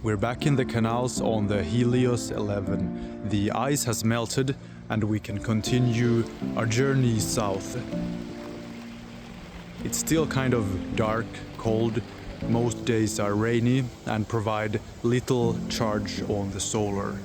We're back in the canals on the Helios 11. The ice has melted and we can continue our journey south. It's still kind of dark, cold, most days are rainy and provide little charge on the solar.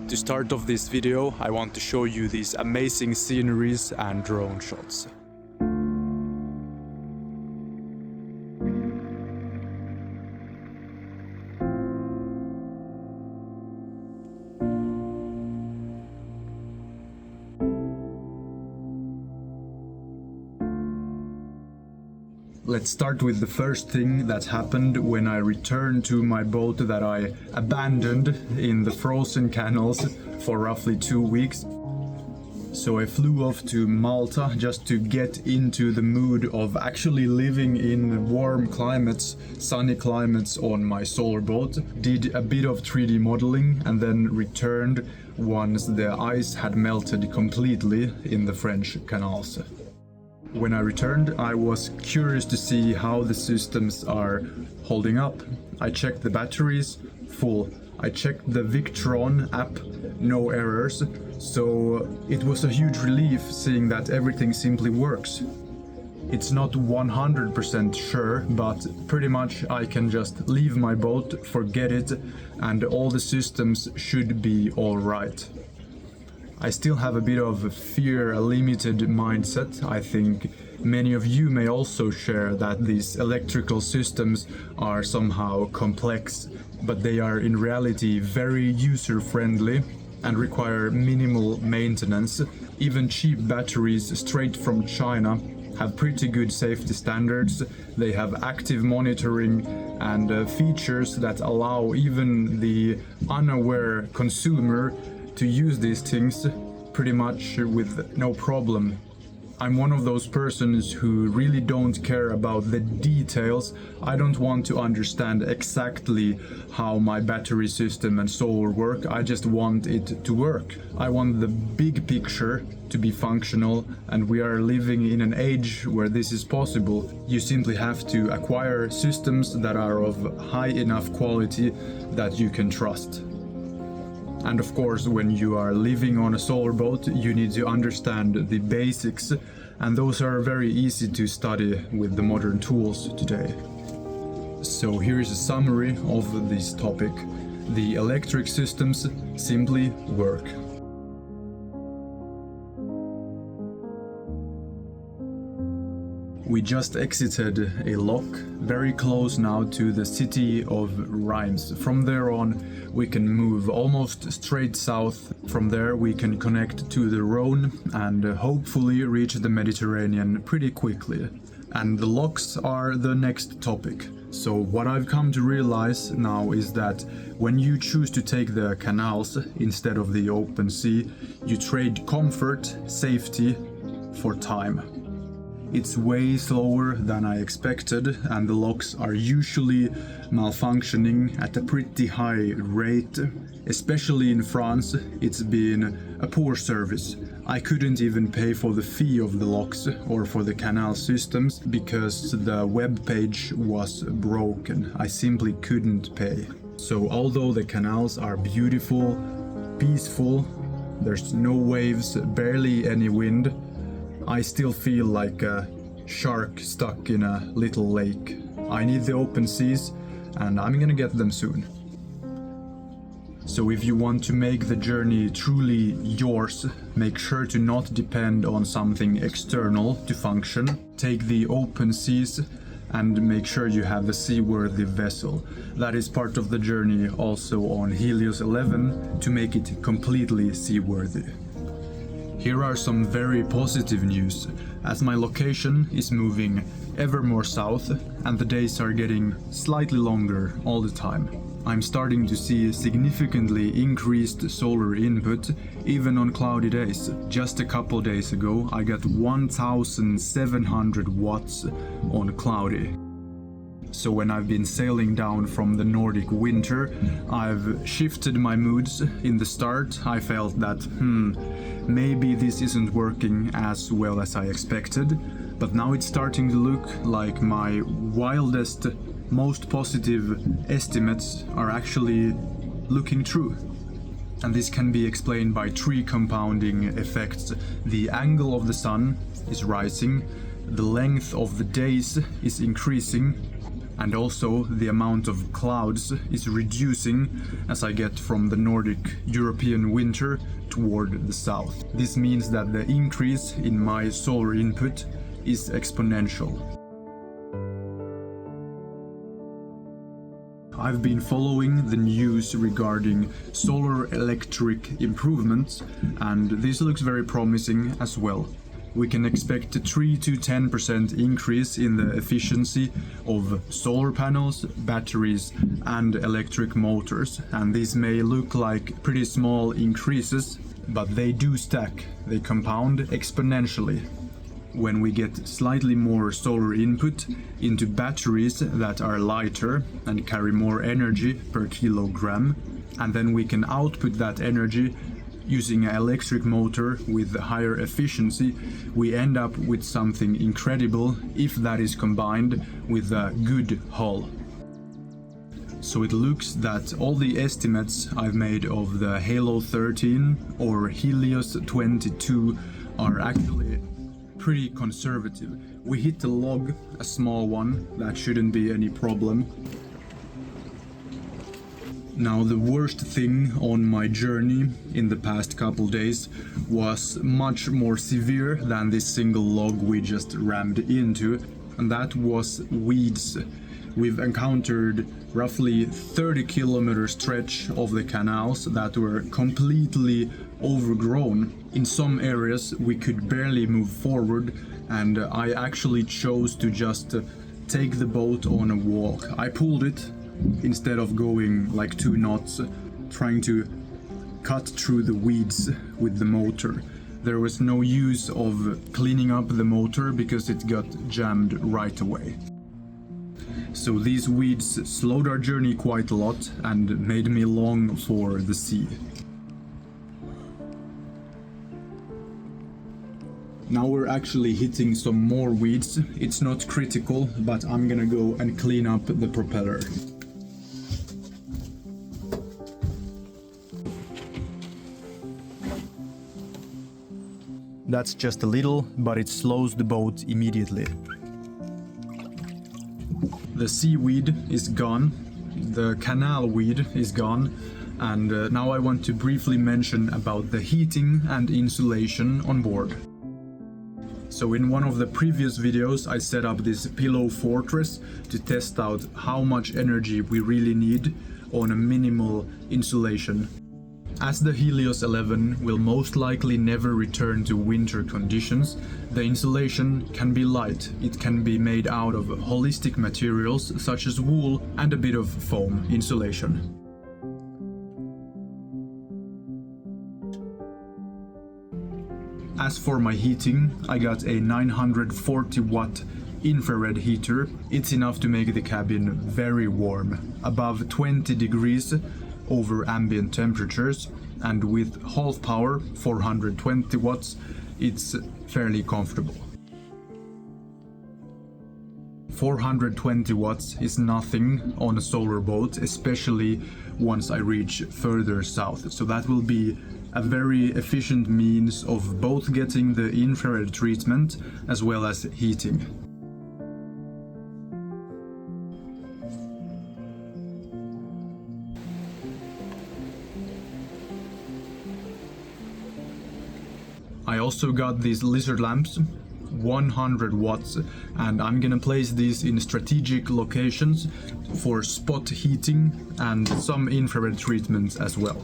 To start off this video, I want to show you these amazing sceneries and drone shots. Let's start with the first thing that happened when I returned to my boat that I abandoned in the frozen canals for roughly 2 weeks. So I flew off to Malta just to get into the mood of actually living in warm climates, sunny climates on my solar boat. Did a bit of 3D modeling and then returned once the ice had melted completely in the French canals. When I returned, I was curious to see how the systems are holding up. I checked the batteries, full. I checked the Victron app, no errors. So it was a huge relief seeing that everything simply works. It's not 100% sure, but pretty much I can just leave my boat, forget it, and all the systems should be all right. I still have a bit of a fear, a limited mindset. I think many of you may also share that these electrical systems are somehow complex, but they are in reality very user-friendly and require minimal maintenance. Even cheap batteries straight from China have pretty good safety standards. They have active monitoring and features that allow even the unaware consumer to use these things pretty much with no problem. I'm one of those persons who really don't care about the details. I don't want to understand exactly how my battery system and solar work. I just want it to work. I want the big picture to be functional, and we are living in an age where this is possible. You simply have to acquire systems that are of high enough quality that you can trust. And of course, when you are living on a solar boat, you need to understand the basics, and those are very easy to study with the modern tools today. So here is a summary of this topic. The electric systems simply work. We just exited a lock, very close now to the city of Reims. From there on, we can move almost straight south. From there, we can connect to the Rhone and hopefully reach the Mediterranean pretty quickly. And the locks are the next topic. So what I've come to realize now is that when you choose to take the canals instead of the open sea, you trade comfort, safety for time. It's way slower than I expected, and the locks are usually malfunctioning at a pretty high rate. Especially in France, it's been a poor service. I couldn't even pay for the fee of the locks or for the canal systems because the web page was broken. I simply couldn't pay. So although the canals are beautiful, peaceful, there's no waves, barely any wind, I still feel like a shark stuck in a little lake. I need the open seas, and I'm gonna get them soon. So if you want to make the journey truly yours, make sure to not depend on something external to function. Take the open seas and make sure you have a seaworthy vessel. That is part of the journey also on Helios 11 to make it completely seaworthy. Here are some very positive news, as my location is moving ever more south and the days are getting slightly longer all the time. I'm starting to see significantly increased solar input even on cloudy days. Just a couple days ago I got 1700 watts on cloudy. So when I've been sailing down from the Nordic winter, I've shifted my moods. In the start I felt that maybe this isn't working as well as I expected, but now it's starting to look like my wildest most positive estimates are actually looking true. And this can be explained by three compounding effects. The angle of the sun is rising, the length of the days is increasing, and also the amount of clouds is reducing as I get from the Nordic European winter toward the south. This means that the increase in my solar input is exponential. I've been following the news regarding solar electric improvements, and this looks very promising as well. We can expect a 3 to 10% increase in the efficiency of solar panels, batteries, and electric motors, and these may look like pretty small increases, but they do stack, they compound exponentially. When we get slightly more solar input into batteries that are lighter and carry more energy per kilogram, and then we can output that energy using an electric motor with higher efficiency, we end up with something incredible if that is combined with a good hull. So it looks that all the estimates I've made of the Halo 13 or Helios 22 are actually pretty conservative. We hit the log, a small one, that shouldn't be any problem. Now, the worst thing on my journey in the past couple days was much more severe than this single log we just rammed into, and that was weeds. We've encountered roughly 30-kilometer stretch of the canals that were completely overgrown. In some areas we could barely move forward, and I actually chose to just take the boat on a walk. I pulled it instead of going like 2 knots, trying to cut through the weeds with the motor. There was no use of cleaning up the motor because it got jammed right away. So these weeds slowed our journey quite a lot and made me long for the sea. Now we're actually hitting some more weeds. It's not critical, but I'm gonna go and clean up the propeller. That's just a little, but it slows the boat immediately. The seaweed is gone, the canal weed is gone, and now I want to briefly mention about the heating and insulation on board. So in one of the previous videos I set up this pillow fortress to test out how much energy we really need on a minimal insulation. As the Helios 11 will most likely never return to winter conditions, the insulation can be light. It can be made out of holistic materials such as wool and a bit of foam insulation. As for my heating, I got a 940 watt infrared heater. It's enough to make the cabin very warm, above 20 degrees over ambient temperatures, and with half power, 420 watts, it's fairly comfortable. 420 watts is nothing on a solar boat, especially once I reach further south, so that will be a very efficient means of both getting the infrared treatment as well as heating. I also got these lizard lamps, 100 watts, and I'm gonna place these in strategic locations for spot heating and some infrared treatments as well.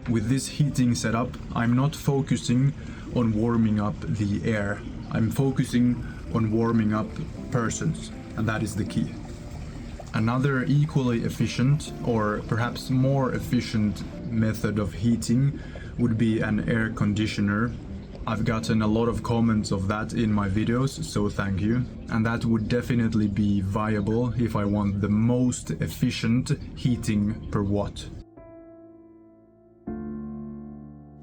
With this heating setup, I'm not focusing on warming up the air. I'm focusing on warming up persons, and that is the key. Another equally efficient, or perhaps more efficient method of heating would be an air conditioner. I've gotten a lot of comments of that in my videos, so thank you. And that would definitely be viable if I want the most efficient heating per watt.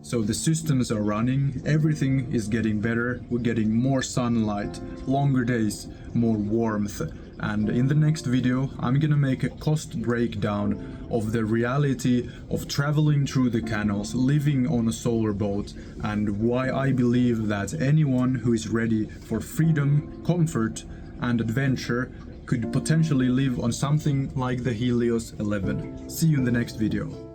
So the systems are running, everything is getting better, we're getting more sunlight, longer days, more warmth, And in the next video, I'm gonna make a cost breakdown of the reality of traveling through the canals, living on a solar boat, and why I believe that anyone who is ready for freedom, comfort, and adventure could potentially live on something like the Helios 11. See you in the next video.